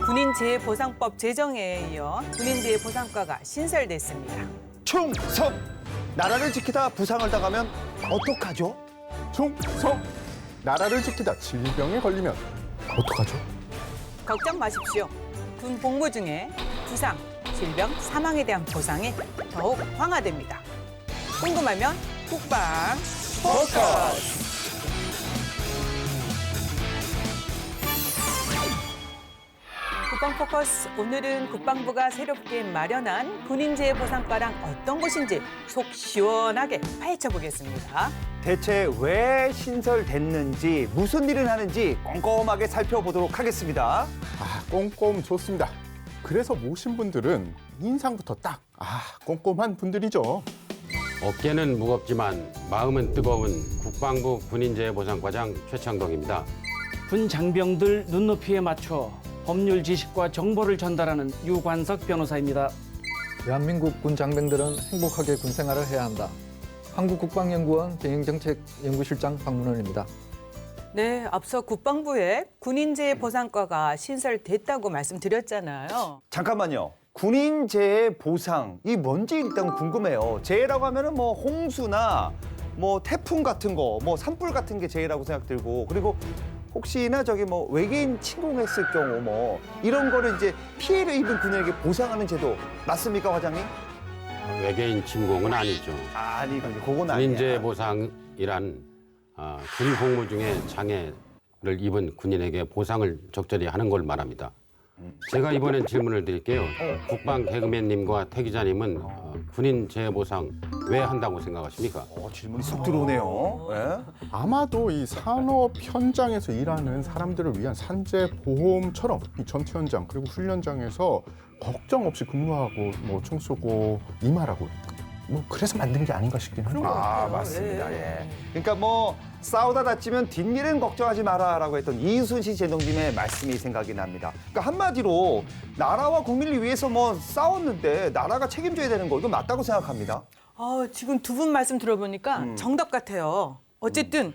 군인재해보상법 제정에 이어 군인재해보상과가 신설됐습니다. 충성! 나라를 지키다 부상을 당하면 어떡하죠? 충성! 나라를 지키다 질병에 걸리면 어떡하죠? 걱정 마십시오. 군 복무 중에 부상, 질병, 사망에 대한 보상이 더욱 강화됩니다. 궁금하면 국방 포커스! 국방 포커스, 오늘은 국방부가 새롭게 마련한 군인재해보상과랑 어떤 곳인지 속 시원하게 파헤쳐보겠습니다. 대체 왜 신설됐는지, 무슨 일을 하는지 꼼꼼하게 살펴보도록 하겠습니다. 꼼꼼 좋습니다. 그래서 모신 분들은 인상부터 딱, 꼼꼼한 분들이죠. 어깨는 무겁지만 마음은 뜨거운 국방부 군인재해보상과장 최창동입니다. 군 장병들 눈높이에 맞춰 법률 지식과 정보를 전달하는 유관석 변호사입니다. 대한민국 군 장병들은 행복하게 군 생활을 해야 한다. 한국국방연구원 병행정책연구실장 박문원입니다. 네, 앞서 국방부에 군인재해보상과가 신설됐다고 말씀드렸잖아요. 잠깐만요. 군인 재해 보상, 이 뭔지 일단 궁금해요. 재해라고 하면은 뭐 홍수나 뭐 태풍 같은 거, 뭐 산불 같은 게 재해라고 생각 들고, 그리고 혹시나 저기 뭐 외계인 침공했을 경우 뭐 이런 거를 이제 피해를 입은 군인에게 보상하는 제도 맞습니까, 과장님? 외계인 침공은 아니죠. 아니군요. 그건 아니야. 군인재해보상이란 군 복무 중에 장애를 입은 군인에게 보상을 적절히 하는 걸 말합니다. 제가 이번엔 질문을 드릴게요. 국방 개그맨님과 태 기자님은 군인 재해보상 왜 한다고 생각하십니까? 질문이 쏙 들어오네요. 예? 아마도 이 산업 현장에서 일하는 사람들을 위한 산재 보험처럼 이 전투 현장 그리고 훈련장에서 걱정 없이 근무하고 뭐 총 쏘고 임하라고 뭐 그래서 만든 게 아닌가 싶긴 합니다. 맞습니다. 예. 그러니까 뭐 싸우다 다치면 뒷일은 걱정하지 마라라고 했던 이순신 제동님의 말씀이 생각이 납니다. 그러니까 한마디로 나라와 국민을 위해서 뭐 싸웠는데 나라가 책임져야 되는 거 이거 맞다고 생각합니다. 지금 두 분 말씀 들어보니까 정답 같아요. 어쨌든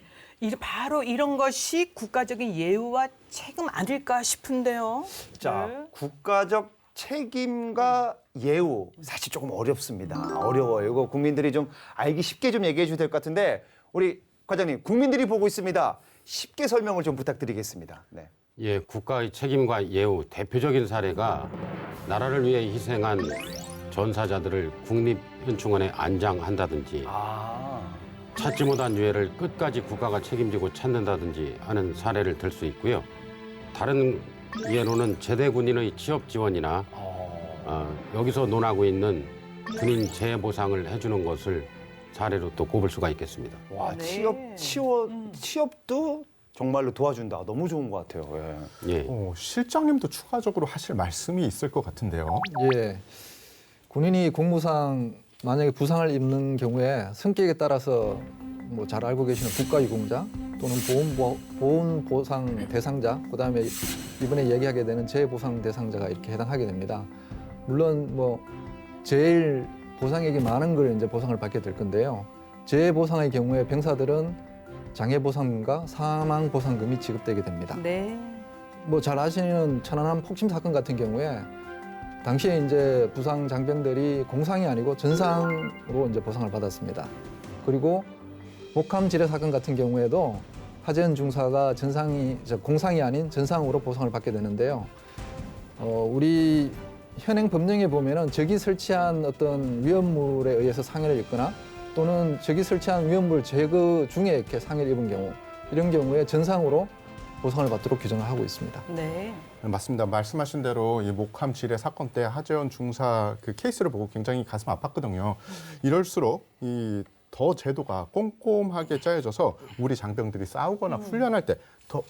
바로 이런 것이 국가적인 예우와 책임 아닐까 싶은데요. 자, 네. 국가적 책임과 예우 사실 조금 어렵습니다. 어려워요. 이거 국민들이 좀 알기 쉽게 좀 얘기해 주셔야 될 것 같은데 우리 과장님, 국민들이 보고 있습니다. 쉽게 설명을 좀 부탁드리겠습니다. 네. 예, 국가의 책임과 예우 대표적인 사례가 나라를 위해 희생한 전사자들을 국립현충원에 안장한다든지 찾지 못한 유해를 끝까지 국가가 책임지고 찾는다든지 하는 사례를 들 수 있고요. 다른 예로는 제대 군인의 취업 지원이나 여기서 논하고 있는 군인 재해 보상을 해주는 것을 사례로 또 꼽을 수가 있겠습니다. 와, 네. 취업도 정말로 도와준다. 너무 좋은 것 같아요. 예. 예. 실장님도 추가적으로 하실 말씀이 있을 것 같은데요. 예, 군인이 공무상 만약에 부상을 입는 경우에 성격에 따라서 뭐 잘 알고 계시는 국가유공자 또는 보훈 보상 대상자, 그다음에 이번에 얘기하게 되는 재해보상 대상자가 이렇게 해당하게 됩니다. 물론 뭐 제일 보상액이 많은 걸 이제 보상을 받게 될 건데요. 재해보상의 경우에 병사들은 장애보상금과 사망보상금이 지급되게 됩니다. 네. 뭐 잘 아시는 천안함 폭침 사건 같은 경우에 당시에 이제 부상 장병들이 공상이 아니고 전상으로 이제 보상을 받았습니다. 그리고 목함 지뢰 사건 같은 경우에도 하재헌 중사가 공상이 아닌 전상으로 보상을 받게 되는데요. 우리 현행 법령에 보면은 적이 설치한 어떤 위험물에 의해서 상해를 입거나 또는 적이 설치한 위험물 제거 중에 이렇게 상해를 입은 경우, 이런 경우에 전상으로 보상을 받도록 규정을 하고 있습니다. 네. 맞습니다. 말씀하신 대로 이 목함 지뢰 사건 때 하재헌 중사 그 케이스를 보고 굉장히 가슴 아팠거든요. 이럴수록 이 더 제도가 꼼꼼하게 짜여져서 우리 장병들이 싸우거나 훈련할 때 더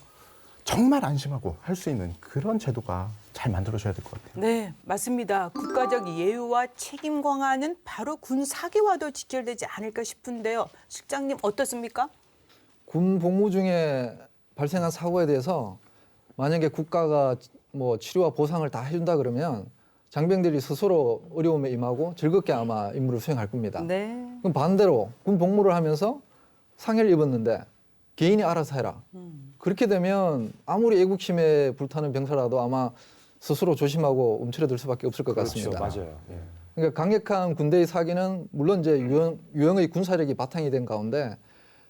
정말 안심하고 할 수 있는 그런 제도가 잘 만들어져야 될 것 같아요. 네, 맞습니다. 국가적 예우와 책임 강화는 바로 군 사기와도 직결되지 않을까 싶은데요. 실장님 어떻습니까? 군 복무 중에 발생한 사고에 대해서 만약에 국가가 뭐 치료와 보상을 다 해준다 그러면 장병들이 스스로 어려움에 임하고 즐겁게 아마 임무를 수행할 겁니다. 네. 그럼 반대로 군 복무를 하면서 상해를 입었는데 개인이 알아서 해라. 그렇게 되면 아무리 애국심에 불타는 병사라도 아마 스스로 조심하고 움츠러들 수밖에 없을 것 같습니다. 맞아요. 예. 그러니까 강력한 군대의 사기는 물론 이제 유형의 군사력이 바탕이 된 가운데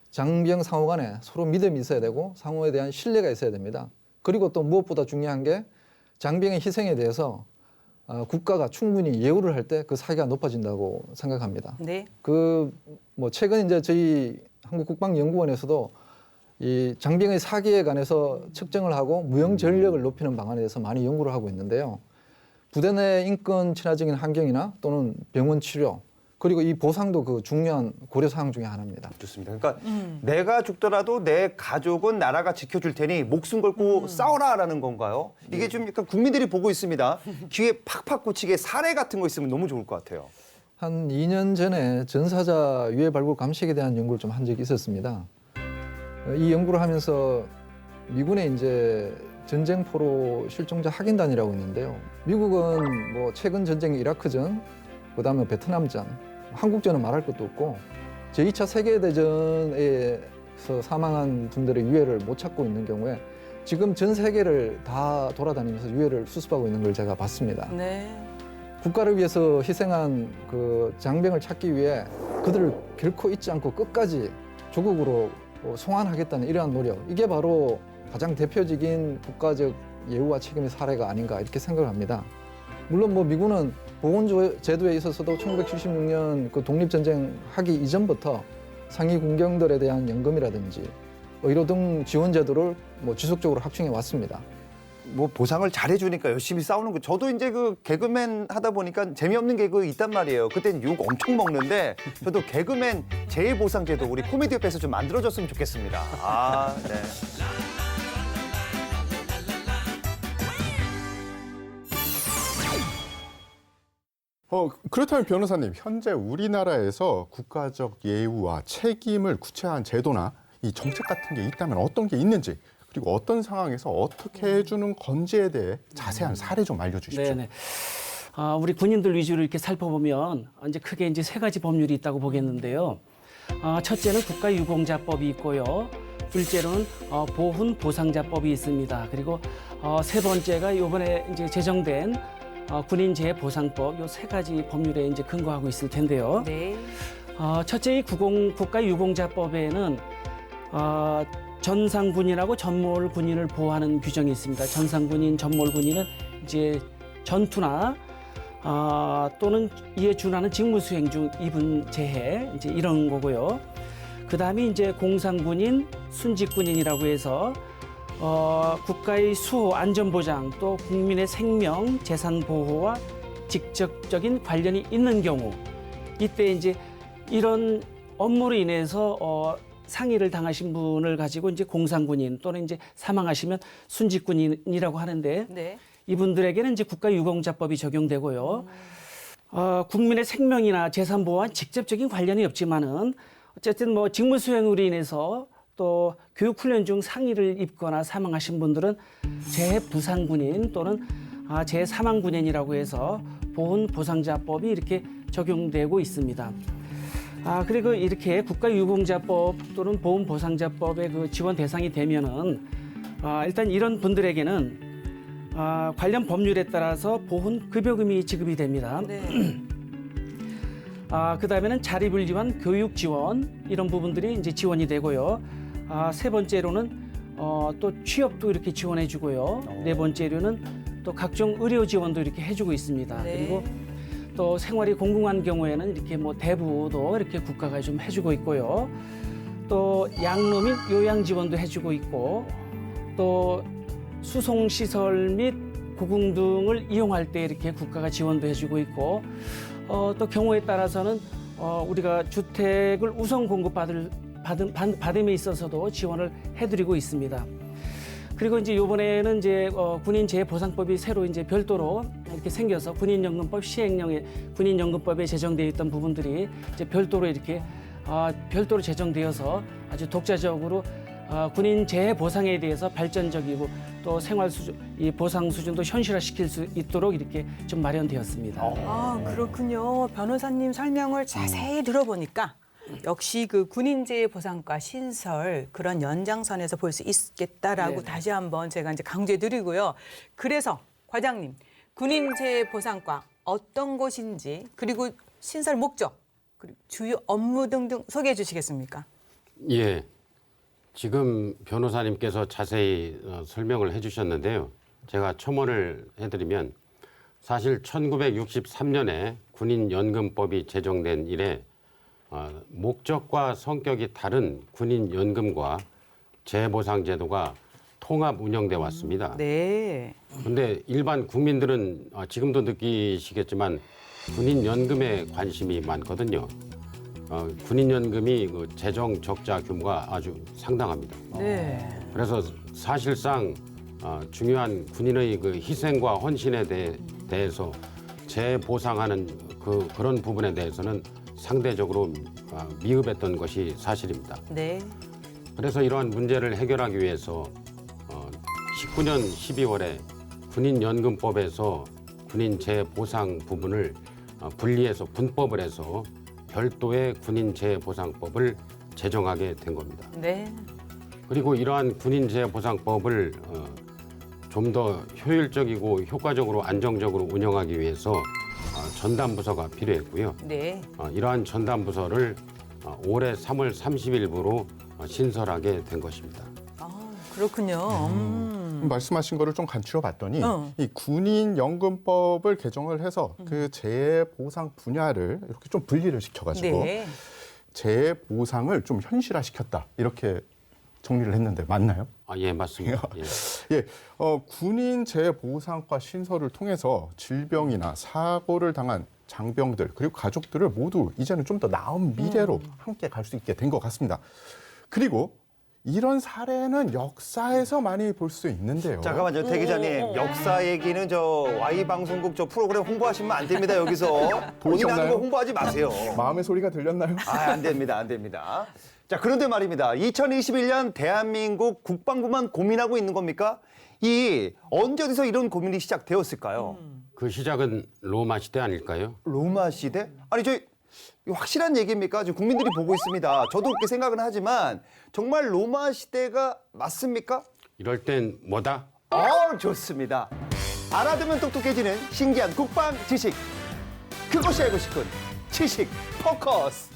장병 상호 간에 서로 믿음이 있어야 되고 상호에 대한 신뢰가 있어야 됩니다. 그리고 또 무엇보다 중요한 게 장병의 희생에 대해서 국가가 충분히 예우를 할 때 그 사기가 높아진다고 생각합니다. 네. 뭐 최근 이제 저희 한국국방연구원에서도 이 장병의 사기에 관해서 측정을 하고 무형 전력을 높이는 방안에 대해서 많이 연구를 하고 있는데요. 부대 내 인권 친화적인 환경이나 또는 병원 치료 그리고 이 보상도 그 중요한 고려 사항 중에 하나입니다. 좋습니다. 그러니까 내가 죽더라도 내 가족은 나라가 지켜줄 테니 목숨 걸고 싸워라라는 건가요? 이게 좀 약간 국민들이 보고 있습니다. 귀에 팍팍 꽂히게 사례 같은 거 있으면 너무 좋을 것 같아요. 한 2년 전에 전사자 유해 발굴 감식에 대한 연구를 좀 한 적이 있었습니다. 이 연구를 하면서 미군의 이제 전쟁포로 실종자 확인단이라고 있는데요. 미국은 뭐 최근 전쟁 이라크전, 그다음에 베트남전, 한국전은 말할 것도 없고 제2차 세계대전에서 사망한 분들의 유해를 못 찾고 있는 경우에 지금 전 세계를 다 돌아다니면서 유해를 수습하고 있는 걸 제가 봤습니다. 네. 국가를 위해서 희생한 그 장병을 찾기 위해 그들을 결코 잊지 않고 끝까지 조국으로 송환하겠다는 이러한 노력, 이게 바로 가장 대표적인 국가적 예우와 책임의 사례가 아닌가 이렇게 생각을 합니다. 물론 뭐 미군은 보훈 제도에 있어서도 1976년 그 독립전쟁 하기 이전부터 상위 군경들에 대한 연금이라든지 의료 등 지원 제도를 뭐 지속적으로 확충해 왔습니다. 뭐 보상을 잘해주니까 열심히 싸우는 거. 저도 이제 그 개그맨 하다 보니까 재미없는 개그 있단 말이에요. 그땐 욕 엄청 먹는데 저도 개그맨 재해보상제도 우리 코미디 협회에서 좀 만들어줬으면 좋겠습니다. 아, 네. 그렇다면 변호사님, 현재 우리나라에서 국가적 예우와 책임을 구체화한 제도나 이 정책 같은 게 있다면 어떤 게 있는지, 그리고 어떤 상황에서 어떻게 해주는 건지에 대해 자세한 사례 좀 알려주십시오. 네네. 우리 군인들 위주로 이렇게 살펴보면 이제 크게 이제 세 가지 법률이 있다고 보겠는데요. 첫째는 국가유공자법이 있고요. 둘째로는 보훈 보상자법이 있습니다. 그리고 세 번째가 이번에 이제 제정된 군인 재해 보상법, 요 세 가지 법률에 이제 근거하고 있을 텐데요. 네. 첫째 이 국가유공자법에는 전상군인하고 전몰군인을 보호하는 규정이 있습니다. 전상군인, 전몰군인은 이제 전투나 또는 이에 준하는 직무 수행 중 입은 재해 이제 이런 거고요. 그 다음에 이제 공상군인, 순직군인이라고 해서 국가의 수호, 안전보장 또 국민의 생명, 재산 보호와 직접적인 관련이 있는 경우 이때 이제 이런 업무로 인해서 상해를 당하신 분을 가지고 이제 공상군인 또는 이제 사망하시면 순직군인이라고 하는데 네. 이분들에게는 이제 국가유공자법이 적용되고요. 국민의 생명이나 재산 보호와 직접적인 관련이 없지만은 어쨌든 뭐 직무 수행으로 인해서 또 교육훈련 중 상해를 입거나 사망하신 분들은 재해부상군인 또는 재해사망군인이라고 해서 보훈보상자법이 이렇게 적용되고 있습니다. 그리고 이렇게 국가유공자법 또는 보훈보상자법의 그 지원 대상이 되면은 일단 이런 분들에게는 관련 법률에 따라서 보훈급여금이 지급이 됩니다. 네. 그 다음에는 자립을 위한 교육 지원 이런 부분들이 이제 지원이 되고요. 세 번째로는 또 취업도 이렇게 지원해 주고요. 네 번째로는 또 각종 의료 지원도 이렇게 해주고 있습니다. 네. 그리고 또 생활이 공공한 경우에는 이렇게 뭐 대부도 이렇게 국가가 좀 해주고 있고요. 또 양로 및 요양 지원도 해주고 있고 또 수송 시설 및 고궁 등을 이용할 때 이렇게 국가가 지원도 해주고 있고 또 경우에 따라서는 우리가 주택을 우선 받음에 있어서도 지원을 해드리고 있습니다. 그리고 이제 이번에는 이제 군인 재해 보상법이 새로 이제 별도로 이렇게 생겨서 군인연금법 시행령에 군인연금법에 제정되어 있던 부분들이 이제 별도로 이렇게 별도로 제정되어서 아주 독자적으로 군인 재해 보상에 대해서 발전적이고 또 생활 수준, 이 보상 수준도 현실화시킬 수 있도록 이렇게 좀 마련되었습니다. 그렇군요. 변호사님 설명을 자세히 들어보니까 역시 그 군인재해 보상과 신설 그런 연장선에서 볼 수 있겠다라고 네네. 다시 한번 제가 이제 강조해드리고요. 그래서 과장님, 군인 재보상과 어떤 곳인지 그리고 신설 목적 그리고 주요 업무 등등 소개해 주시겠습니까? 예. 지금 변호사님께서 자세히 설명을 해주셨는데요. 제가 첨언을 해드리면 사실 1963년에 군인연금법이 제정된 이래 목적과 성격이 다른 군인연금과 재보상제도가 통합 운영돼 왔습니다. 네. 그런데 일반 국민들은 지금도 느끼시겠지만 군인연금에 관심이 많거든요. 군인연금이 그 재정 적자 규모가 아주 상당합니다. 네. 그래서 사실상 중요한 군인의 그 희생과 헌신에 대해서 재보상하는 그런 부분에 대해서는 상대적으로 미흡했던 것이 사실입니다. 네. 그래서 이러한 문제를 해결하기 위해서 19년 12월에 군인연금법에서 군인 재보상 부분을 분리해서 분법을 해서 별도의 군인 재보상법을 제정하게 된 겁니다. 네. 그리고 이러한 군인 재보상법을 좀 더 효율적이고 효과적으로 안정적으로 운영하기 위해서 전담부서가 필요했고요. 네. 이러한 전담부서를 올해 3월 30일부로 신설하게 된 것입니다. 그렇군요. 말씀하신 거를 좀 간추려 봤더니 이 군인연금법을 개정을 해서 그 재보상 분야를 이렇게 좀 분리를 시켜가지고 네. 재보상을 좀 현실화시켰다 이렇게 정리를 했는데 맞나요? 예, 맞습니다. 예. 예, 군인 재보상과 신설을 통해서 질병이나 사고를 당한 장병들 그리고 가족들을 모두 이제는 좀 더 나은 미래로 함께 갈 수 있게 된 것 같습니다. 그리고 이런 사례는 역사에서 많이 볼 수 있는데요. 잠깐만요, 태 기자님. 역사 얘기는 저 Y방송국 저 프로그램 홍보하시면 안 됩니다, 여기서. 본인 하는 거 홍보하지 마세요. 마음의 소리가 들렸나요? 안 됩니다, 안 됩니다. 자, 그런데 말입니다. 2021년 대한민국 국방부만 고민하고 있는 겁니까? 언제 어디서 이런 고민이 시작되었을까요? 그 시작은 로마 시대 아닐까요? 로마 시대? 아니, 이거 확실한 얘기입니까? 지금 국민들이 보고 있습니다. 저도 그렇게 생각은 하지만 정말 로마 시대가 맞습니까? 이럴 땐 뭐다? 좋습니다. 알아두면 똑똑해지는 신기한 국방 지식. 그것이 알고 싶은 지식 포커스.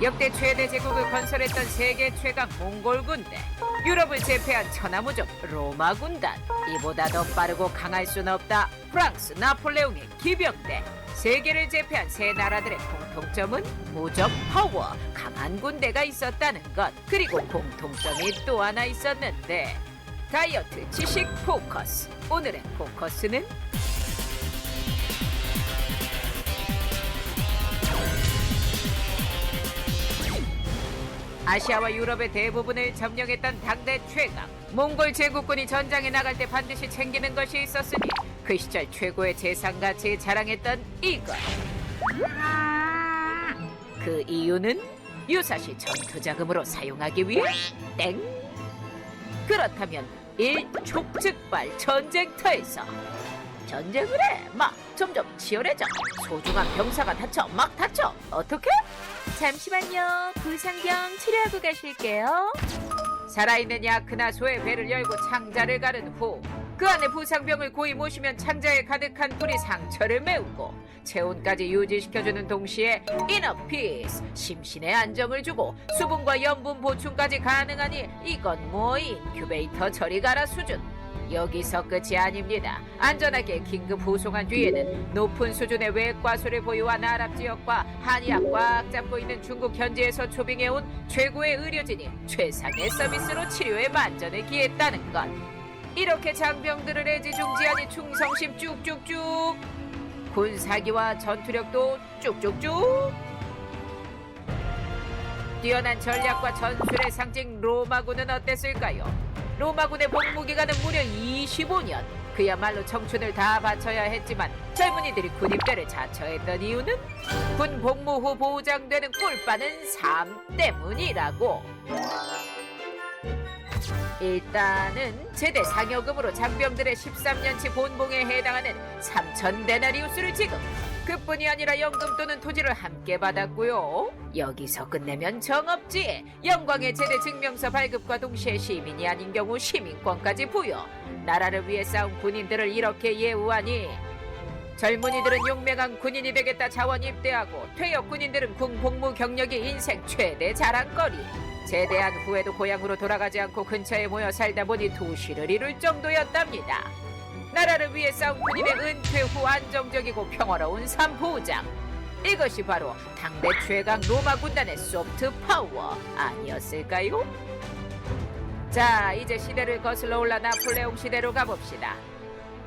역대 최대 제국을 건설했던 세계 최강 몽골 군대, 유럽을 제패한 천하무적 로마 군단, 이보다 더 빠르고 강할 수는 없다. 프랑스 나폴레옹의 기병대, 세계를 제패한 세 나라들의 공통점은 무적 파워, 강한 군대가 있었다는 것. 그리고 공통점이 또 하나 있었는데, 다이어트 지식 포커스. 오늘의 포커스는 아시아와 유럽의 대부분을 점령했던 당대 최강 몽골 제국군이 전장에 나갈 때 반드시 챙기는 것이 있었으니 그 시절 최고의 재산가치 자랑했던 이것. 그 이유는 유사시 전투자금으로 사용하기 위해 땡. 그렇다면 일촉즉발 전쟁터에서 전쟁을 해. 막 점점 치열해져. 소중한 병사가 다쳐. 막 다쳐. 어떻게? 잠시만요. 부상병 치료하고 가실게요. 살아있는 야크나소의 배를 열고 창자를 가른 후 그 안에 부상병을 고이 모시면 창자에 가득한 뿔이 상처를 메우고 체온까지 유지시켜주는 동시에 이너피스, 심신의 안정을 주고 수분과 염분 보충까지 가능하니 이건 뭐 인큐베이터 저리 가라 수준. 여기서 끝이 아닙니다. 안전하게 긴급 후송한 뒤에는 높은 수준의 외과수를 보유한 아랍 지역과 한의학 꽉 잡고 있는 중국 현지에서 초빙해온 최고의 의료진이 최상의 서비스로 치료에 만전을 기했다는 것. 이렇게 장병들을 애지중지하니 충성심 쭉쭉쭉, 군사기와 전투력도 쭉쭉쭉. 뛰어난 전략과 전술의 상징 로마군은 어땠을까요? 로마군의 복무기간은 무려 25년. 그야말로 청춘을 다 바쳐야 했지만 젊은이들이 군입대를 자처했던 이유는 군 복무 후 보장되는 꿀빠는 삶 때문이라고. 일단은 제대 상여금으로 장병들의 13년치 본봉에 해당하는 3,000데나리우스를 지급. 그뿐이 아니라 연금 또는 토지를 함께 받았고요. 여기서 끝내면 정없지. 영광의 제대 증명서 발급과 동시에 시민이 아닌 경우 시민권까지 부여. 나라를 위해 싸운 군인들을 이렇게 예우하니 젊은이들은 용맹한 군인이 되겠다 자원 입대하고 퇴역 군인들은 군 복무 경력이 인생 최대 자랑거리. 제대한 후에도 고향으로 돌아가지 않고 근처에 모여 살다 보니 도시를 이룰 정도였답니다. 나라를 위해 싸운 군인의 은퇴 후 안정적이고 평화로운 삶 보장. 이것이 바로 당대 최강 로마 군단의 소프트 파워 아니었을까요? 자, 이제 시대를 거슬러 올라 나폴레옹 시대로 가봅시다.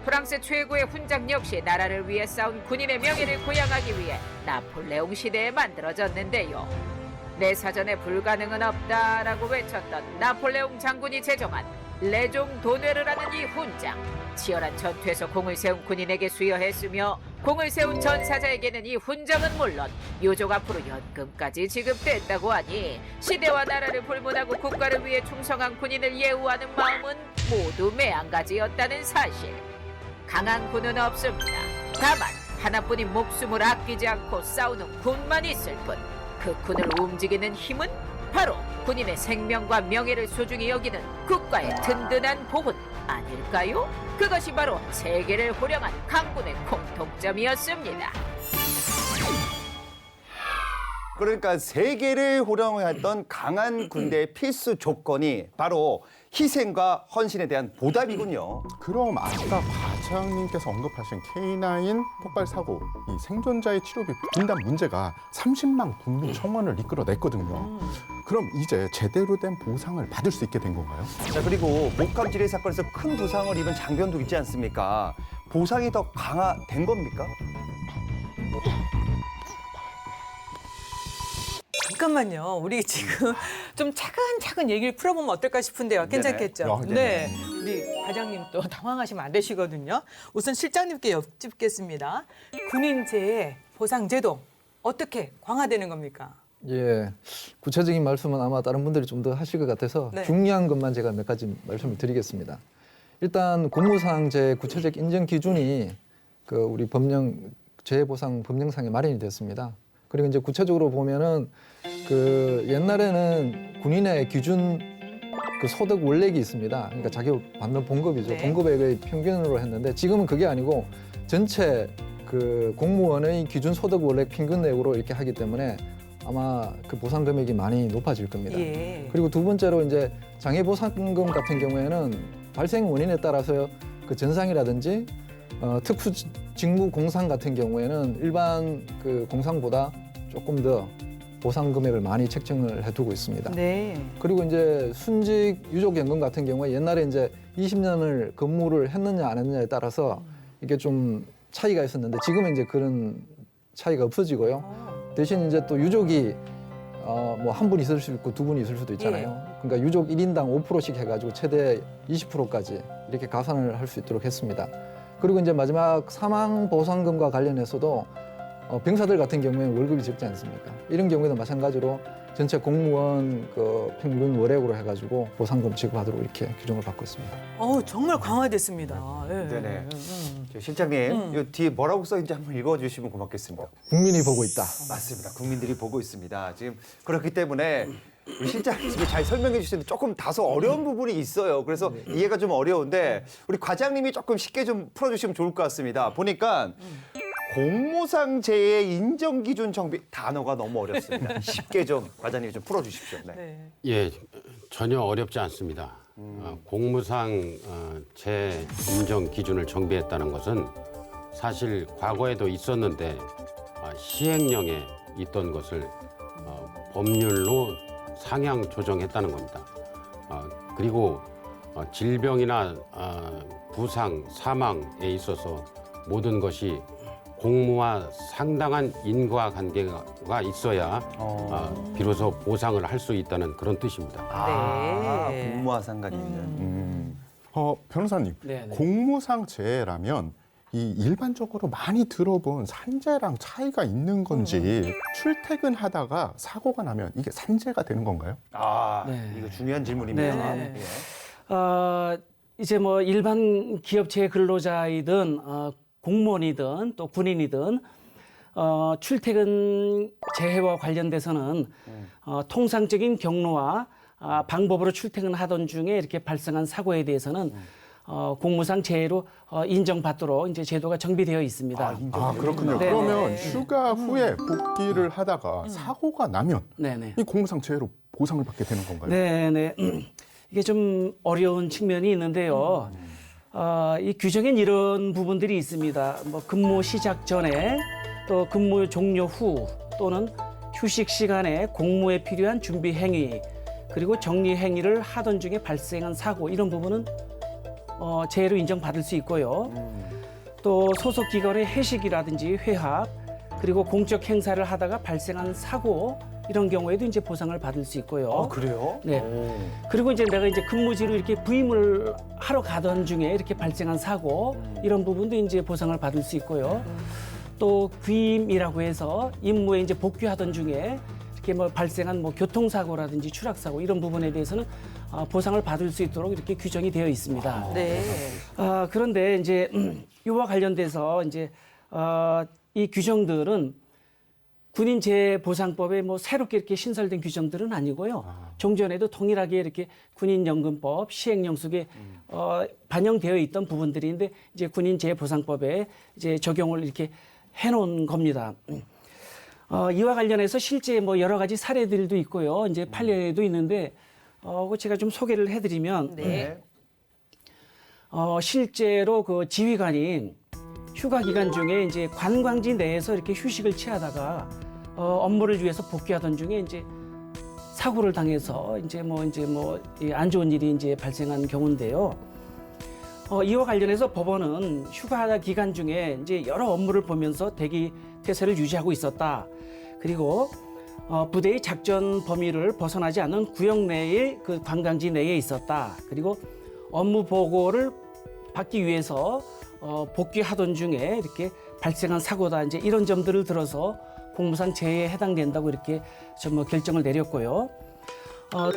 프랑스 최고의 훈장 역시 나라를 위해 싸운 군인의 명예를 고양하기 위해 나폴레옹 시대에 만들어졌는데요. 내 사전에 불가능은 없다라고 외쳤던 나폴레옹 장군이 제정한 레종 도네르라는 이 훈장. 치열한 전투에서 공을 세운 군인에게 수여했으며 공을 세운 전사자에게는 이 훈장은 물론 유족 앞으로 연금까지 지급됐다고 하니 시대와 나라를 불문하고 국가를 위해 충성한 군인을 예우하는 마음은 모두 매한가지였다는 사실. 강한 군은 없습니다. 다만 하나뿐인 목숨을 아끼지 않고 싸우는 군만 있을 뿐. 그 군을 움직이는 힘은 바로 군인의 생명과 명예를 소중히 여기는 국가의 든든한 보훈 아닐까요? 그것이 바로 세계를 호령한 강군의 공통점이었습니다. 그러니까 세계를 호령했던 강한 군대의 필수 조건이 바로 희생과 헌신에 대한 보답이군요. 그럼 아까 과장님께서 언급하신 K9 폭발 사고, 이 생존자의 치료비 분담 문제가 30만 국민 청원을 이끌어냈거든요. 그럼 이제 제대로 된 보상을 받을 수 있게 된 건가요? 자, 그리고 목감 지뢰 사건에서 큰 부상을 입은 장병도 있지 않습니까? 보상이 더 강화된 겁니까? 잠깐만요. 우리 지금 좀 차근차근 얘기를 풀어보면 어떨까 싶은데요. 괜찮겠죠? 네네. 네. 우리 과장님 또 당황하시면 안 되시거든요. 우선 실장님께 여쭙겠습니다. 군인재해 보상제도 어떻게 강화되는 겁니까? 예, 구체적인 말씀은 아마 다른 분들이 좀 더 하실 것 같아서 네. 중요한 것만 제가 몇 가지 말씀을 드리겠습니다. 일단 공무상제 구체적 인정 기준이 그 우리 재해보상 법령상에 마련이 됐습니다. 그리고 이제 구체적으로 보면은 그 옛날에는 군인의 기준 그 소득 원액이 있습니다. 그러니까 자기 받는 봉급이죠. 네. 봉급액의 평균으로 했는데 지금은 그게 아니고 전체 그 공무원의 기준 소득 원액 평균액으로 이렇게 하기 때문에 아마 그 보상 금액이 많이 높아질 겁니다. 예. 그리고 두 번째로 이제 장애 보상금 같은 경우에는 발생 원인에 따라서 그 전상이라든지 특수 직무 공상 같은 경우에는 일반 그 공상보다 조금 더 보상 금액을 많이 책정을 해두고 있습니다. 네. 그리고 이제 순직 유족연금 같은 경우에 옛날에 이제 20년을 근무를 했느냐 안 했느냐에 따라서 이게 좀 차이가 있었는데 지금은 이제 그런 차이가 없어지고요. 대신 이제 또 유족이 뭐 한 분 있을 수 있고 두 분이 있을 수도 있잖아요. 그러니까 유족 1인당 5%씩 해가지고 최대 20%까지 이렇게 가산을 할 수 있도록 했습니다. 그리고 이제 마지막 사망 보상금과 관련해서도 병사들 같은 경우에는 월급이 적지 않습니까? 이런 경우에도 마찬가지로 전체 공무원 그 평균 월액으로 해가지고 보상금 지급하도록 이렇게 규정을 받고 있습니다. 정말 강화됐습니다. 예. 네네. 저 실장님, 이 뒤에 뭐라고 써있는지 한번 읽어주시면 고맙겠습니다. 국민이 보고 있다. 맞습니다. 국민들이 보고 있습니다. 지금 그렇기 때문에 우리 실장님 지금 잘 설명해 주시는데 조금 다소 어려운 부분이 있어요. 그래서 이해가 좀 어려운데 우리 과장님이 조금 쉽게 좀 풀어주시면 좋을 것 같습니다. 보니까 공무상제의 인정 기준 정비 단어가 너무 어렵습니다. 쉽게 좀 과장님이 좀 풀어주십시오. 네. 네. 예, 전혀 어렵지 않습니다. 공무상 제 인정 기준을 정비했다는 것은 사실 과거에도 있었는데 시행령에 있던 것을 법률로 상향 조정했다는 겁니다. 그리고 질병이나 부상, 사망에 있어서 모든 것이 공무와 상당한 인과관계가 있어야 비로소 보상을 할 수 있다는 그런 뜻입니다. 네. 공무와 상관이 있는. 변호사님, 네네. 공무상재라면 이 일반적으로 많이 들어본 산재랑 차이가 있는 건지 출퇴근하다가 사고가 나면 이게 산재가 되는 건가요? 네. 이거 중요한 질문입니다. 네. 예. 이제 뭐 일반 기업체 근로자이든 공무원이든 또 군인이든 출퇴근 재해와 관련돼서는 통상적인 경로와 방법으로 출퇴근하던 중에 이렇게 발생한 사고에 대해서는 공무상 재해로 인정받도록 이제 제도가 정비되어 있습니다. 아, 그렇군요. 네네. 그러면 휴가 후에 복귀를 하다가 사고가 나면 네네. 이 공무상 재해로 보상을 받게 되는 건가요? 네네. 이게 좀 어려운 측면이 있는데요. 이 규정엔 이런 부분들이 있습니다. 뭐 근무 시작 전에 또 근무 종료 후 또는 휴식 시간에 공무에 필요한 준비 행위 그리고 정리 행위를 하던 중에 발생한 사고 이런 부분은 재해로 인정받을 수 있고요. 또 소속 기관의 회식이라든지 회합 그리고 공적 행사를 하다가 발생한 사고 이런 경우에도 이제 보상을 받을 수 있고요. 아, 그래요? 네. 오. 그리고 이제 내가 이제 근무지로 이렇게 부임을 하러 가던 중에 이렇게 발생한 사고 이런 부분도 이제 보상을 받을 수 있고요. 또 귀임이라고 해서 임무에 이제 복귀하던 중에 이렇게 뭐 발생한 뭐 교통사고라든지 추락사고 이런 부분에 대해서는 보상을 받을 수 있도록 이렇게 규정이 되어 있습니다. 네. 그런데 이제 이와 관련돼서 이제 이 규정들은 군인 재보상법에 뭐 새롭게 이렇게 신설된 규정들은 아니고요. 종전에도 동일하게 이렇게 군인연금법 시행령 속에 반영되어 있던 부분들인데 이제 군인 재보상법에 이제 적용을 이렇게 해놓은 겁니다. 이와 관련해서 실제 뭐 여러 가지 사례들도 있고요. 이제 판례도 있는데 그거 제가 좀 소개를 해드리면 네. 실제로 그 지휘관이 휴가 기간 중에 이제 관광지 내에서 이렇게 휴식을 취하다가 업무를 위해서 복귀하던 중에 이제 사고를 당해서 이제 안 좋은 일이 이제 발생한 경우인데요. 이와 관련해서 법원은 휴가 기간 중에 이제 여러 업무를 보면서 대기 태세를 유지하고 있었다. 그리고 부대의 작전 범위를 벗어나지 않는 구역 내의 그 관광지 내에 있었다. 그리고 업무 보고를 받기 위해서 복귀하던 중에 이렇게 발생한 사고다. 이제 이런 점들을 들어서 공무상 재해에 해당된다고 이렇게 좀 결정을 내렸고요.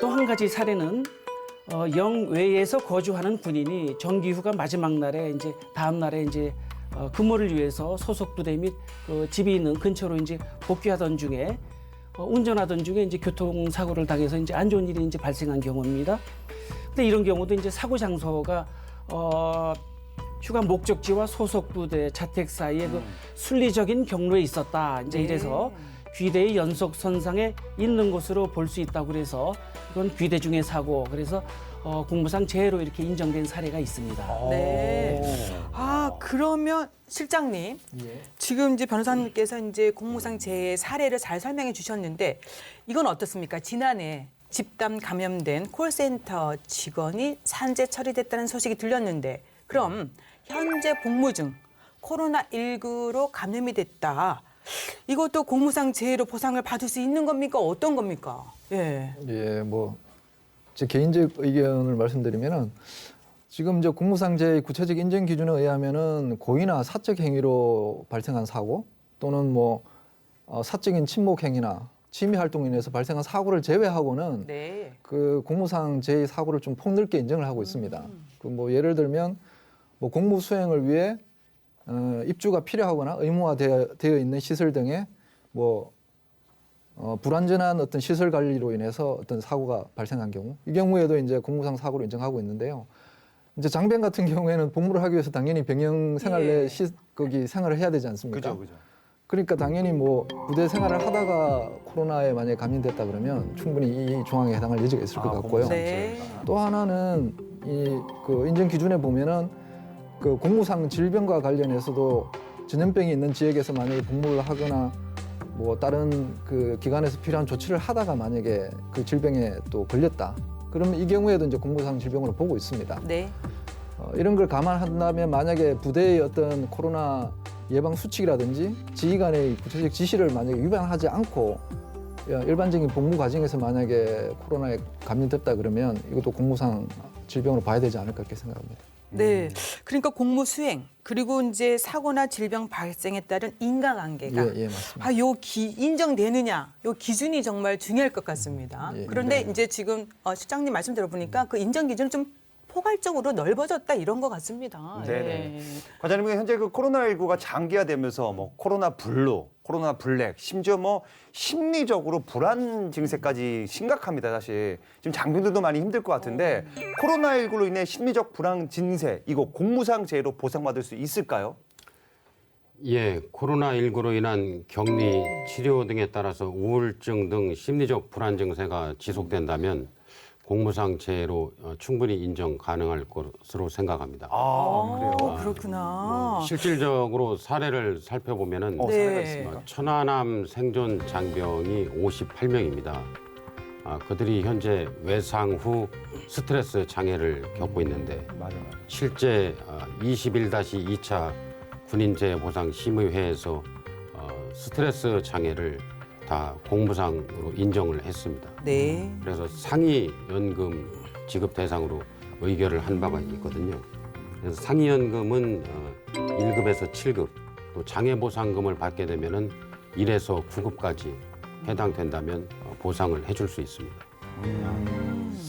또 한 가지 사례는 영외에서 거주하는 군인이 정기휴가 마지막 날에 이제 다음 날에 이제 근무를 위해서 소속 부대 및 그 집이 있는 근처로 이제 복귀하던 중에 운전하던 중에 이제 교통사고를 당해서 이제 안 좋은 일이 이제 발생한 경우입니다. 근데 이런 경우도 이제 사고 장소가 휴가 목적지와 소속 부대 자택 사이에 그 순리적인 경로에 있었다. 이제 이래서 귀대의 연속 선상에 있는 것으로 볼 수 있다고 그래서 이건 귀대 중의 사고. 그래서 공무상 재해로 이렇게 인정된 사례가 있습니다. 네. 그러면 실장님, 지금 이제 변호사님께서 이제 공무상 재해 사례를 잘 설명해 주셨는데 이건 어떻습니까? 지난해 집단 감염된 콜센터 직원이 산재 처리됐다는 소식이 들렸는데 그럼 현재 복무 중 코로나19로 감염이 됐다. 이것도 공무상 재해로 보상을 받을 수 있는 겁니까? 어떤 겁니까? 예. 예, 뭐 제 개인적 의견을 말씀드리면은 지금 이제 공무상 재해 구체적 인정 기준에 의하면은 고의나 사적 행위로 발생한 사고 또는 뭐 사적인 침묵 행위나 취미 활동으로 인해서 발생한 사고를 제외하고는 네. 그 공무상 재해 사고를 좀 폭넓게 인정을 하고 있습니다. 그 뭐 예를 들면 뭐 공무 수행을 위해 입주가 필요하거나 의무화되어 있는 시설 등에 뭐 불완전한 어떤 시설 관리로 인해서 어떤 사고가 발생한 경우, 이 경우에도 이제 공무상 사고로 인정하고 있는데요. 이제 장병 같은 경우에는 복무를 하기 위해서 당연히 병영 생활 내 거기 생활을 해야 되지 않습니까? 그죠. 그러니까 당연히 뭐 부대 생활을 하다가 코로나에 만약에 감염됐다 그러면 충분히 이 조항에 해당할 여지가 있을 것 같고요. 네. 또 하나는 이 그 인정 기준에 보면은 그 공무상 질병과 관련해서도 전염병이 있는 지역에서 만약에 복무를 하거나 뭐 다른 그 기관에서 필요한 조치를 하다가 만약에 그 질병에 또 걸렸다. 그러면 이 경우에도 이제 공무상 질병으로 보고 있습니다. 네. 이런 걸 감안한다면 만약에 부대의 어떤 코로나 예방 수칙이라든지 지휘관의 구체적 지시를 만약에 위반하지 않고 일반적인 복무 과정에서 만약에 코로나에 감염됐다 그러면 이것도 공무상 질병으로 봐야 되지 않을까 그렇게 생각합니다. 네. 그러니까 공무 수행 그리고 이제 사고나 질병 발생에 따른 인과관계가 예, 맞습니다. 인정되느냐, 요 기준이 정말 중요할 것 같습니다. 예, 그런데 이제 지금 실장님 말씀 들어보니까 그 인정 기준은 좀 포괄적으로 넓어졌다 이런 것 같습니다. 네네. 예. 과장님, 현재 그 코로나19가 장기화되면서 뭐 코로나 블루, 코로나 블랙, 심지어 뭐 심리적으로 불안 증세까지 심각합니다, 사실. 지금 장병들도 많이 힘들 것 같은데 코로나19로 인해 심리적 불안 증세, 이거 공무상 재해로 보상받을 수 있을까요? 예, 코로나19로 인한 격리, 치료 등에 따라서 우울증 등 심리적 불안 증세가 지속된다면 공무상 재해로 충분히 인정 가능할 것으로 생각합니다. 그래요? 그렇구나. 실질적으로 사례를 살펴보면은 사례가 네. 있습니까? 천안함 생존 장병이 58명입니다. 그들이 현재 외상 후 스트레스 장애를 겪고 있는데 맞아요. 실제 21-2차 군인재해보상 심의회에서 스트레스 장애를 다 공무상으로 인정을 했습니다. 네. 그래서 상위 연금 지급 대상으로 의결을 한 바가 있거든요. 그래서 상위 연금은 1급에서 7급, 또 장애보상금을 받게 되면은 1에서 9급까지 해당된다면 보상을 해줄 수 있습니다.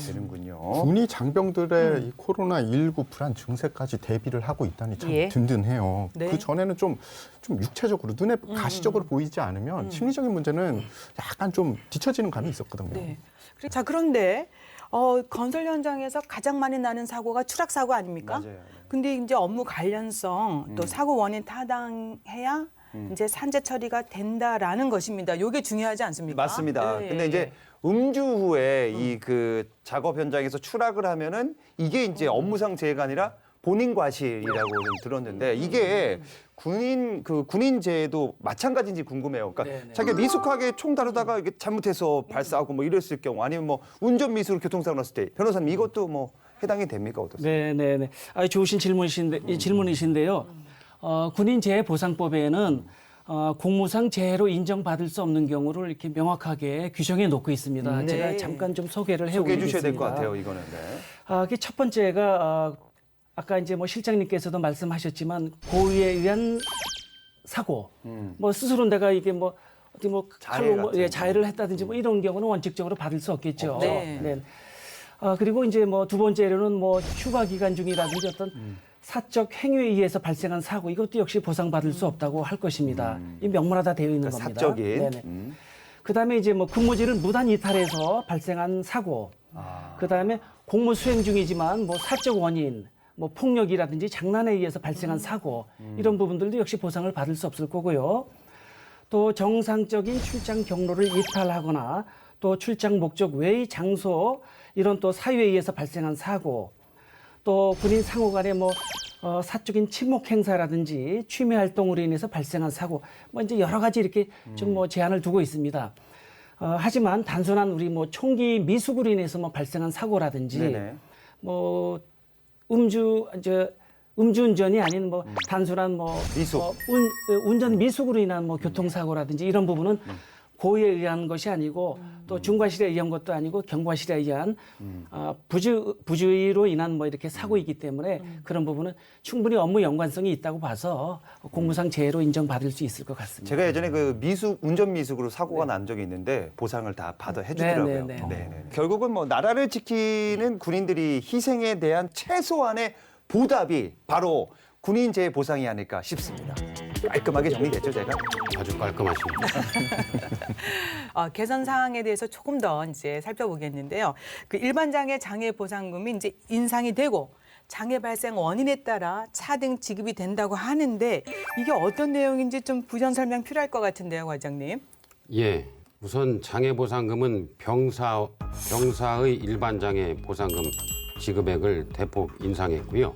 되는군요. 군이 장병들의 이 코로나19 불안 증세까지 대비를 하고 있다니 참 예. 든든해요. 네. 그 전에는 좀 육체적으로 눈에 가시적으로 보이지 않으면 심리적인 문제는 약간 좀 뒤처지는 감이 있었거든요. 네. 자, 그런데 건설 현장에서 가장 많이 나는 사고가 추락 사고 아닙니까? 맞아요. 근데 이제 업무 관련성 또 사고 원인 타당해야 이제 산재 처리가 된다라는 것입니다. 이게 중요하지 않습니까? 맞습니다. 네. 근데 이제 음주 후에 이 그 작업 현장에서 추락을 하면은 이게 이제 업무상 재해가 아니라 본인 과실이라고 좀 들었는데 이게 군인 재해도 마찬가지인지 궁금해요. 그러니까 네네. 자기가 미숙하게 총 다루다가 이게 잘못해서 발사하고 뭐 이랬을 경우 아니면 뭐 운전 미숙으로 교통사고 났을 때 변호사님 이것도 뭐 해당이 됩니까 어떻습니까? 네. 좋으신 질문이신데요. 군인재해보상법에는 공무상 재해로 인정받을 수 없는 경우를 이렇게 명확하게 규정해 놓고 있습니다. 네. 제가 잠깐 좀 소개를 소개해 해보겠습니다. 주셔야 될 것 같아요 이거는. 네. 그게 첫 번째가 아까 이제 뭐 실장님께서도 말씀하셨지만 고의에 의한 사고, 뭐 스스로 내가 이게 뭐 어디 뭐 자해 칼로 뭐, 같은 자해를 했다든지 뭐 이런 경우는 원칙적으로 받을 수 없겠죠. 네. 그리고 이제 뭐 두 번째로는 뭐 휴가 기간 중이라든지 어떤 사적 행위에 의해서 발생한 사고 이것도 역시 보상받을 수 없다고 할 것입니다. 이 명문화다 되어 있는 그러니까 겁니다. 사적인. 네네. 그다음에 이제 뭐 근무지를 무단 이탈해서 발생한 사고, 그다음에 공무 수행 중이지만 뭐 사적 원인, 뭐 폭력이라든지 장난에 의해서 발생한 사고 이런 부분들도 역시 보상을 받을 수 없을 거고요. 또 정상적인 출장 경로를 이탈하거나 또 출장 목적 외의 장소 이런 또 사유에 의해서 발생한 사고, 또 군인 상호 간의 뭐 사적인 친목 행사라든지 취미 활동으로 인해서 발생한 사고, 뭐 이제 여러 가지 이렇게 좀 뭐 제한을 두고 있습니다. 하지만 단순한 우리 뭐 총기 미숙으로 인해서 뭐 발생한 사고라든지 네네. 뭐 음주운전이 아닌 뭐 단순한 뭐 미숙. 운전 미숙으로 인한 뭐 교통사고라든지 이런 부분은 고의에 의한 것이 아니고 또 중과실에 의한 것도 아니고 경과실에 의한 부주의로 인한 뭐 이렇게 사고이기 때문에 그런 부분은 충분히 업무 연관성이 있다고 봐서 공무상 재해로 인정받을 수 있을 것 같습니다. 제가 예전에 그 운전 미숙으로 사고가 난 적이 있는데 보상을 다 받아 해주더라고요. 네. 결국은 뭐 나라를 지키는 군인들이 희생에 대한 최소한의 보답이 바로 군인 재해 보상이 아닐까 싶습니다. 깔끔하게 정리됐죠, 제가? 아주 깔끔하십니다. 개선 사항에 대해서 조금 더 이제 살펴보겠는데요. 그 일반 장애 보상금이 이제 인상이 되고 장애 발생 원인에 따라 차등 지급이 된다고 하는데 이게 어떤 내용인지 좀 부연 설명 필요할 것 같은데요, 과장님. 예, 우선 장애보상금은 병사의 일반 장애 보상금 지급액을 대폭 인상했고요.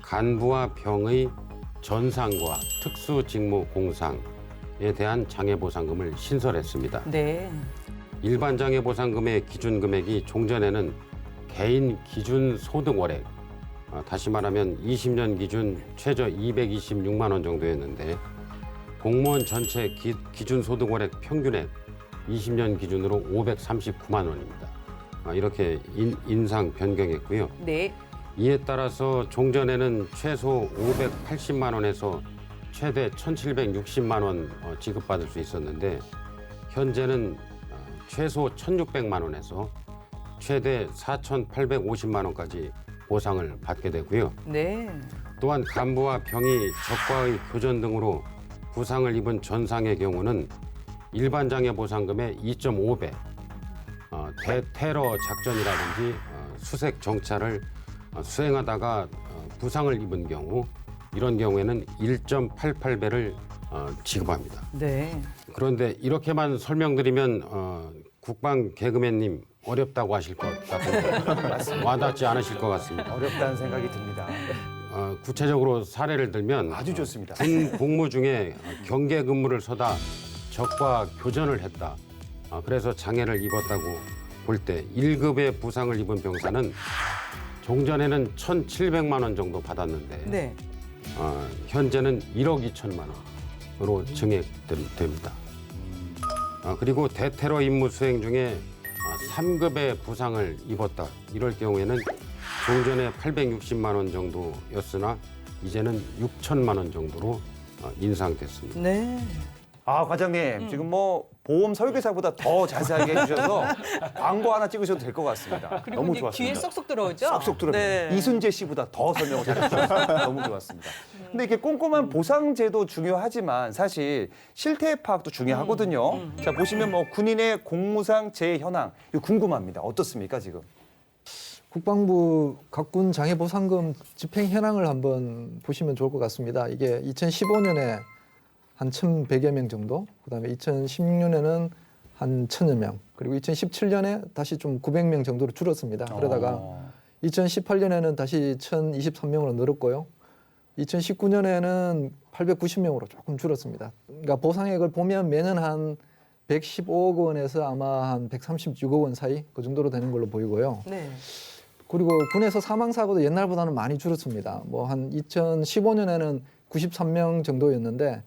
간부와 병의 전상과 특수직무 공상에 대한 장애보상금을 신설했습니다. 네. 일반 장애보상금의 기준 금액이 종전에는 개인 기준 소득 월액, 다시 말하면 20년 기준 최저 226만 원 정도였는데 공무원 전체 기준 소득 월액 평균액 20년 기준으로 539만 원입니다. 이렇게 인상 변경했고요. 네. 이에 따라서 종전에는 최소 580만 원에서 최대 1,760만 원 지급받을 수 있었는데 현재는 최소 1,600만 원에서 최대 4,850만 원까지 보상을 받게 되고요. 네. 또한 간부와 병이 적과의 교전 등으로 부상을 입은 전상의 경우는 일반 장애 보상금의 2.5배, 대테러 작전이라든지 수색 정찰을 수행하다가 부상을 입은 경우 이런 경우에는 1.88배를 지급합니다. 네. 그런데 이렇게만 설명드리면 국방 개그맨님 어렵다고 하실 것 같은데 와닿지 않으실 것 같습니다. 어렵다는 생각이 듭니다. 구체적으로 사례를 들면 아주 좋습니다. 군 복무 중에 경계 근무를 서다 적과 교전을 했다. 그래서 장애를 입었다고 볼 때 1급의 부상을 입은 병사는 종전에는 1,700만 원 정도 받았는데 네. 현재는 1억 2천만 원으로 증액됩니다. 그리고 대테러 임무 수행 중에 3급의 부상을 입었다. 이럴 경우에는 종전에 860만 원 정도였으나 이제는 6천만 원 정도로 인상됐습니다. 네. 아, 과장님, 지금 뭐 보험 설계사보다 더 자세하게 해주셔서 광고 하나 찍으셔도 될 것 같습니다. 그리고 너무 이제 귀에 좋았습니다. 쏙쏙 들어오죠? 쏙쏙 들어요. 네. 이순재 씨보다 더 설명을 잘해주셔서 너무 좋았습니다. 근데 이렇게 꼼꼼한 보상제도 중요하지만 사실 실태 파악도 중요하거든요. 자, 보시면 뭐 군인의 공무상 재해 현황 이거 궁금합니다. 어떻습니까 지금? 국방부 각군 장애보상금 집행 현황을 한번 보시면 좋을 것 같습니다. 이게 2015년에 한 1,100여 명 정도, 그다음에 2016년에는 한 1,000여 명, 그리고 2017년에 다시 좀 900명 정도로 줄었습니다. 그러다가 2018년에는 다시 1,023명으로 늘었고요. 2019년에는 890명으로 조금 줄었습니다. 그러니까 보상액을 보면 매년 한 115억 원에서 아마 한 136억 원 사이 그 정도로 되는 걸로 보이고요. 네. 그리고 군에서 사망 사고도 옛날보다는 많이 줄었습니다. 뭐 한 2015년에는 93명 정도였는데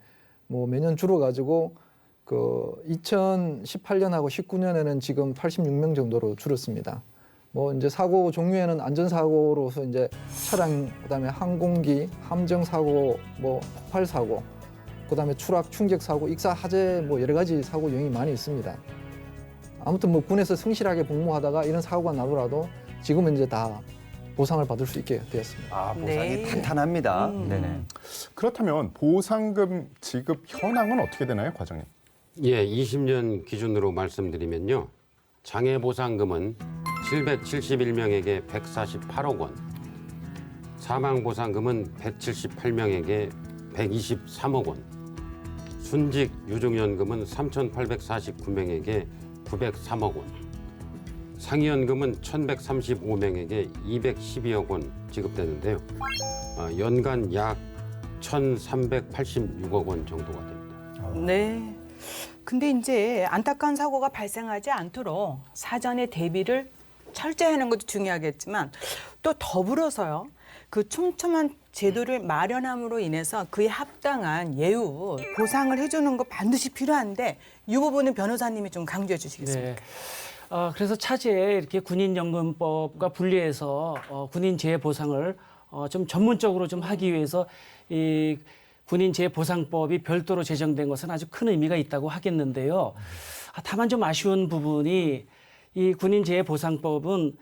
뭐 매년 줄어가지고 그 2018년하고 19년에는 지금 86명 정도로 줄었습니다. 뭐 이제 사고 종류에는 안전사고로서 이제 차량, 그다음에 항공기, 함정 사고, 뭐 폭발 사고, 그다음에 추락, 충격 사고, 익사, 화재 뭐 여러 가지 사고 유형이 많이 있습니다. 아무튼 뭐 군에서 성실하게 복무하다가 이런 사고가 나더라도 지금은 이제 다 보상을 받을 수 있게 되었습니다. 아, 보상이 네. 탄탄합니다. 네네. 그렇다면 보상금 지급 현황은 어떻게 되나요, 과장님? 예, 20년 기준으로 말씀드리면요. 장애 보상금은 771명에게 148억 원, 사망 보상금은 178명에게 123억 원, 순직 유족연금은 3,849명에게 903억 원, 상위연금은 1,135명에게 212억 원 지급되는데요. 연간 약 1,386억 원 정도가 됩니다. 네. 근데 이제 안타까운 사고가 발생하지 않도록 사전에 대비를 철저히 하는 것도 중요하겠지만 또 더불어서요. 그 촘촘한 제도를 마련함으로 인해서 그에 합당한 예우, 보상을 해주는 거 반드시 필요한데 이 부분은 변호사님이 좀 강조해 주시겠습니까? 네. 그래서 차제에 이렇게 군인연금법과 분리해서 군인 재해 보상을 좀 전문적으로 좀 하기 위해서 이 군인 재해 보상법이 별도로 제정된 것은 아주 큰 의미가 있다고 하겠는데요. 다만 좀 아쉬운 부분이 이 군인 재해 보상법은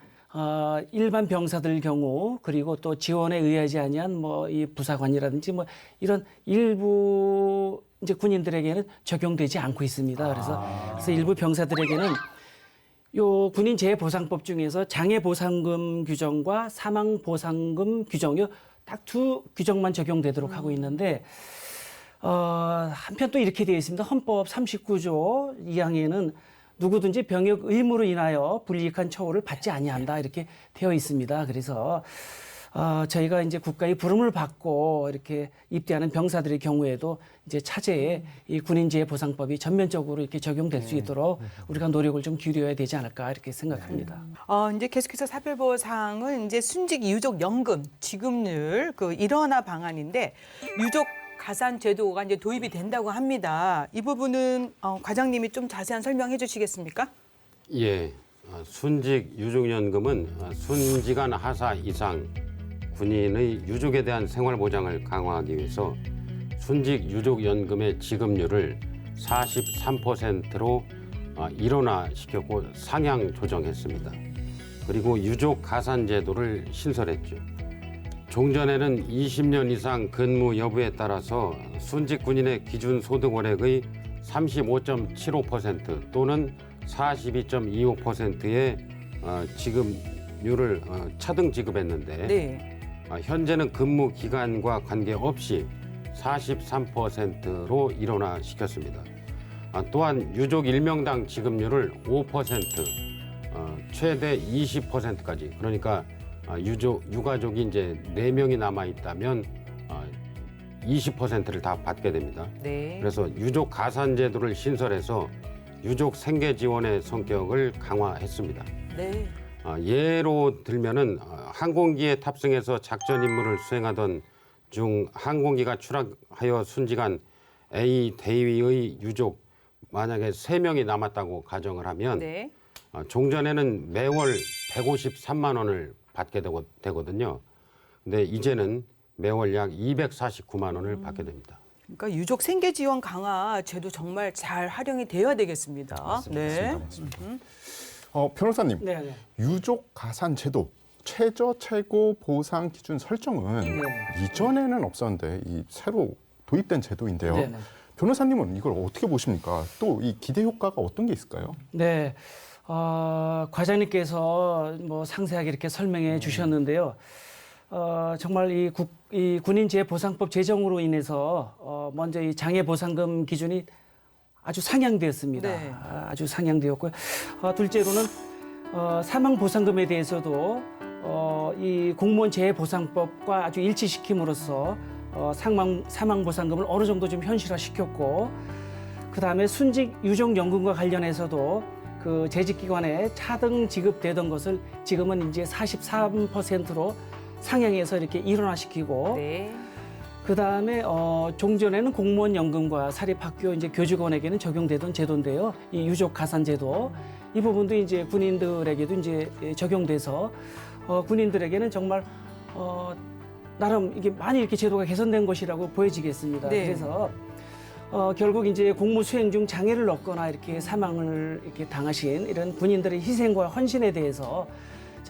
일반 병사들 경우 그리고 또 지원에 의하지 아니한 뭐 이 부사관이라든지 뭐 이런 일부 이제 군인들에게는 적용되지 않고 있습니다. 그래서 일부 병사들에게는 요 군인 재해 보상법 중에서 장애 보상금 규정과 사망 보상금 규정 요 딱 두 규정만 적용되도록 하고 있는데 한편 또 이렇게 되어 있습니다. 헌법 39조 2항에는 누구든지 병역 의무로 인하여 불이익한 처우를 받지 아니한다 이렇게 되어 있습니다. 그래서 저희가 이제 국가의 부름을 받고 이렇게 입대하는 병사들의 경우에도 이제 차제에 이 군인재해 보상법이 전면적으로 이렇게 적용될 수 있도록 우리가 노력을 좀 기울여야 되지 않을까 이렇게 생각합니다. 이제 계속해서 사별보상은 이제 순직 유족 연금 지급률 그 일원화 방안인데 유족 가산 제도가 이제 도입이 된다고 합니다. 이 부분은 과장님이 좀 자세한 설명해 주시겠습니까? 예, 순직 유족연금은 순직한 하사 이상 군인의 유족에 대한 생활 보장을 강화하기 위해서 순직 유족연금의 지급률을 43%로 일원화시켰고 상향 조정했습니다. 그리고 유족 가산 제도를 신설했죠. 종전에는 20년 이상 근무 여부에 따라서 순직 군인의 기준 소득 월액의 35.75% 또는 42.25%의 지급률을 차등 지급했는데 네. 현재는 근무 기간과 관계없이 43%로 일원화시켰습니다. 또한 유족 1명당 지급률을 5%, 최대 20%까지, 그러니까 유가족이 이제 4명이 남아 있다면 20%를 다 받게 됩니다. 네. 그래서 유족 가산 제도를 신설해서 유족 생계 지원의 성격을 강화했습니다. 네. 예로 들면은 항공기에 탑승해서 작전 임무를 수행하던 중 항공기가 추락하여 순직한 A 대위의 유족 만약에 3명이 남았다고 가정을 하면 네. 종전에는 매월 153만 원을 받게 되거든요. 근데 이제는 매월 약 249만 원을 받게 됩니다. 그러니까 유족 생계 지원 강화 제도 정말 잘 활용이 되어야 되겠습니다. 네. 변호사님, 네, 네. 유족 가산 제도 최저 최고 보상 기준 설정은 이전에는 없었는데 이 새로 도입된 제도인데요. 네, 네. 변호사님은 이걸 어떻게 보십니까? 또 이 기대 효과가 어떤 게 있을까요? 네. 과장님께서 뭐 상세하게 이렇게 설명해 주셨는데요. 정말 이 군인재해보상법 제정으로 인해서 먼저 이 장애보상금 기준이 아주 상향되었습니다. 네. 아주 상향되었고요. 둘째로는 사망보상금에 대해서도 이 공무원 재해보상법과 아주 일치시킴으로써 사망보상금을 어느 정도 좀 현실화시켰고, 그 다음에 순직 유족연금과 관련해서도 그 재직기관에 차등 지급되던 것을 지금은 이제 43%로 상향해서 이렇게 일원화시키고, 네. 그 다음에 종전에는 공무원 연금과 사립학교 이제 교직원에게는 적용되던 제도인데요. 이 유족 가산 제도 이 부분도 이제 군인들에게도 이제 적용돼서 군인들에게는 정말 나름 이게 많이 이렇게 제도가 개선된 것이라고 보여지겠습니다. 네. 그래서 결국 이제 공무 수행 중 장애를 얻거나 이렇게 사망을 이렇게 당하신 이런 군인들의 희생과 헌신에 대해서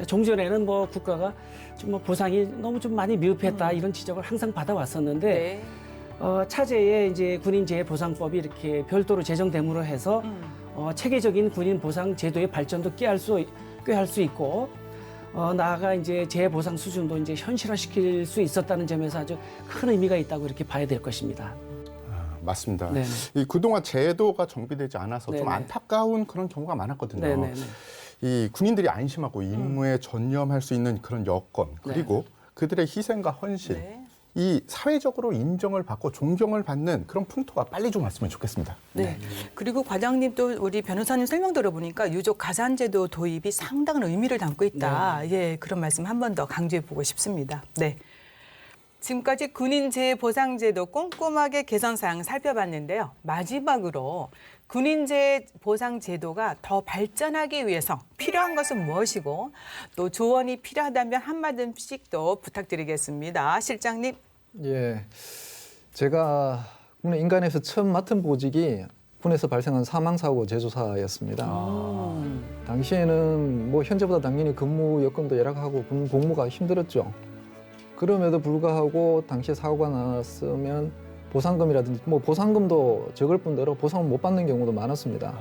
종전에는 뭐 국가가 좀 뭐 보상이 너무 좀 많이 미흡했다 이런 지적을 항상 받아왔었는데 네. 차제에 이제 군인재해보상법이 이렇게 별도로 제정됨으로 해서 체계적인 군인 보상 제도의 발전도 꾀할 수 있고 나아가 이제 재해보상 수준도 이제 현실화시킬 수 있었다는 점에서 아주 큰 의미가 있다고 이렇게 봐야 될 것입니다. 맞습니다. 네네. 이 그동안 제도가 정비되지 않아서 좀 네네. 안타까운 그런 경우가 많았거든요. 네네네. 이 군인들이 안심하고 임무에 전념할 수 있는 그런 여건, 그리고 그들의 희생과 헌신, 네. 이 사회적으로 인정을 받고 존경을 받는 그런 풍토가 빨리 좀 왔으면 좋겠습니다. 네. 그리고 과장님 또 우리 변호사님 설명 들어보니까 유족 가산제도 도입이 상당한 의미를 담고 있다. 예, 그런 말씀 한 번 더 강조해 보고 싶습니다. 네. 지금까지 군인재해보상제도 꼼꼼하게 개선 사항 살펴봤는데요. 마지막으로 군인재해보상제도가 더 발전하기 위해서 필요한 것은 무엇이고 또 조언이 필요하다면 한마디씩 또 부탁드리겠습니다. 실장님. 예, 제가 군의 인간에서 처음 맡은 보직이 군에서 발생한 사망사고 제조사였습니다. 당시에는 뭐 현재보다 당연히 근무 여건도 열악하고 군 복무가 힘들었죠. 그럼에도 불구하고 당시에 사고가 났으면 보상금이라든지 뭐 보상금도 적을 뿐더러 보상을 못 받는 경우도 많았습니다.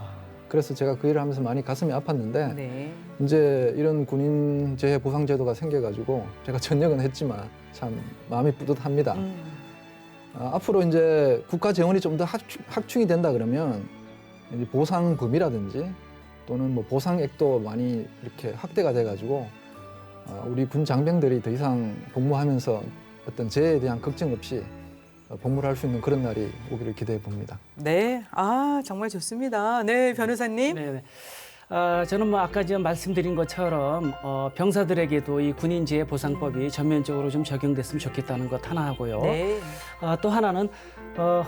그래서 제가 그 일을 하면서 많이 가슴이 아팠는데 네. 이제 이런 군인 재해 보상 제도가 생겨가지고 제가 전역은 했지만 참 마음이 뿌듯합니다. 앞으로 이제 국가 재원이 좀 더 확충이 된다 그러면 이제 보상금이라든지 또는 뭐 보상액도 많이 이렇게 확대가 돼가지고 우리 군 장병들이 더 이상 복무하면서 어떤 재해에 대한 걱정 없이 복무를 할 수 있는 그런 날이 오기를 기대해 봅니다. 네. 아, 정말 좋습니다. 네, 변호사님. 네네. 저는 뭐 아까 좀 말씀드린 것처럼 병사들에게도 이 군인재해보상법이 전면적으로 좀 적용됐으면 좋겠다는 것 하나 하고요. 네. 또 하나는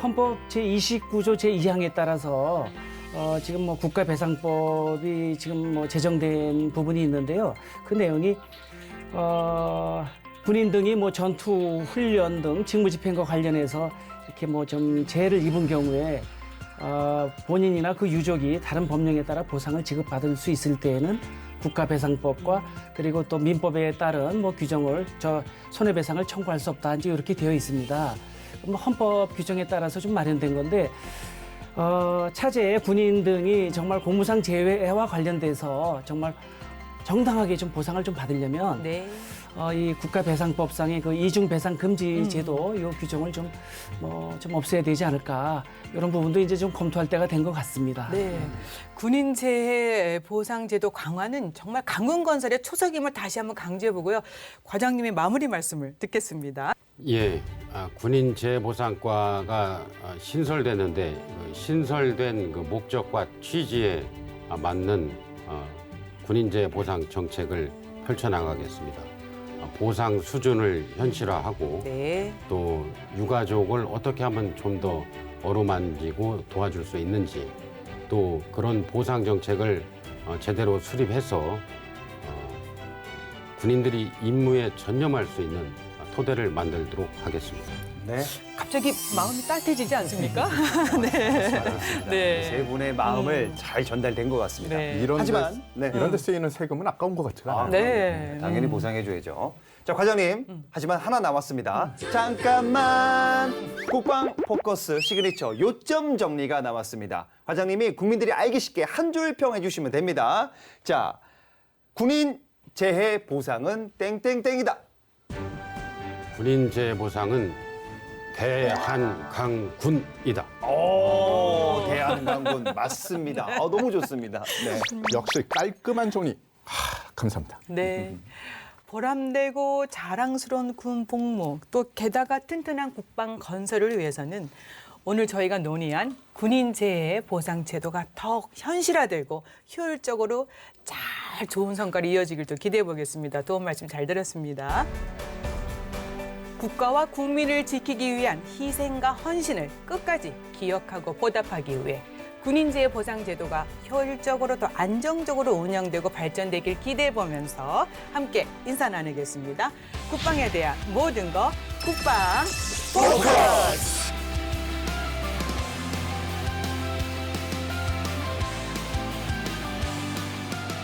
헌법 제29조 제2항에 따라서 지금 뭐 국가배상법이 지금 뭐 제정된 부분이 있는데요. 그 내용이 군인 등이 뭐 전투 훈련 등 직무집행과 관련해서 이렇게 뭐 좀 재해를 입은 경우에 본인이나 그 유족이 다른 법령에 따라 보상을 지급받을 수 있을 때에는 국가배상법과 그리고 또 민법에 따른 뭐 규정을 손해배상을 청구할 수 없다 이제 이렇게 되어 있습니다. 뭐 헌법 규정에 따라서 좀 마련된 건데 차제 군인 등이 정말 공무상 재해와 관련돼서 정말 정당하게 좀 보상을 좀 받으려면 네. 이 국가배상법상의 그 이중 배상 금지 제도 요 규정을 좀 없애야 되지 않을까 이런 부분도 이제 좀 검토할 때가 된 것 같습니다. 네. 군인 재해 보상 제도 강화는 정말 강군건설의 초석임을 다시 한번 강조해보고요. 과장님의 마무리 말씀을 듣겠습니다. 예, 군인 재보상과가 신설되는데 신설된 그 목적과 취지에 맞는 군인 재보상 정책을 펼쳐나가겠습니다. 보상 수준을 현실화하고 네. 또 유가족을 어떻게 하면 좀 더 어루만지고 도와줄 수 있는지 또 그런 보상 정책을 제대로 수립해서 군인들이 임무에 전념할 수 있는 토대를 만들도록 하겠습니다. 네. 갑자기 마음이 따뜻해지지 않습니까? 네. 세 분의 마음을 잘 전달된 것 같습니다. 네. 하지만 이런 데 쓰이는 세금은 아까운 것 같지가 않아요. 네. 당연히 보상해줘야죠. 자, 과장님. 하지만 하나 남았습니다. 잠깐만. 국방 포커스 시그니처 요점 정리가 남았습니다. 과장님이 국민들이 알기 쉽게 한 줄 평해 주시면 됩니다. 자, 군인 재해 보상은 땡땡땡이다. 군인 재보상은 대한강군이다. 오, 대한강군 맞습니다. 너무 좋습니다. 네. 역시 깔끔한 정리. 감사합니다. 네. 보람되고 자랑스러운 군 복무, 또 게다가 튼튼한 국방 건설을 위해서는 오늘 저희가 논의한 군인 재해 보상 제도가 더욱 현실화되고 효율적으로 잘 좋은 성과를 이어지길 또 기대해 보겠습니다. 도움 말씀 잘 들었습니다. 국가와 국민을 지키기 위한 희생과 헌신을 끝까지 기억하고 보답하기 위해 군인재해 보상 제도가 효율적으로 또 안정적으로 운영되고 발전되길 기대해 보면서 함께 인사 나누겠습니다. 국방에 대한 모든 거 국방 포커스!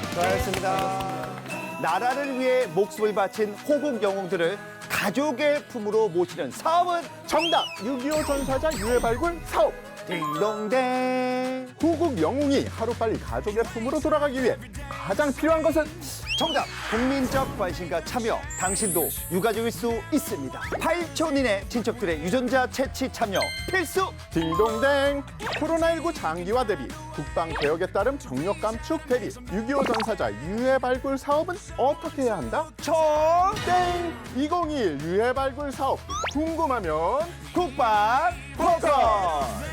수고하셨습니다. 나라를 위해 목숨을 바친 호국 영웅들을 가족의 품으로 모시는 사업은 정답! 6.25 전사자 유해 발굴 사업! 딩동댕. 호국 영웅이 하루빨리 가족의 품으로 돌아가기 위해 가장 필요한 것은 정답! 국민적 관심과 참여. 당신도 유가족일 수 있습니다. 8촌 이내 친척들의 유전자 채취 참여 필수! 딩동댕! 코로나19 장기화 대비, 국방개혁에 따른 병력 감축 대비, 6.25 전사자 유해 발굴 사업은 어떻게 해야 한다? 촌! 땡! 2021 유해 발굴 사업 궁금하면 국방 포커스!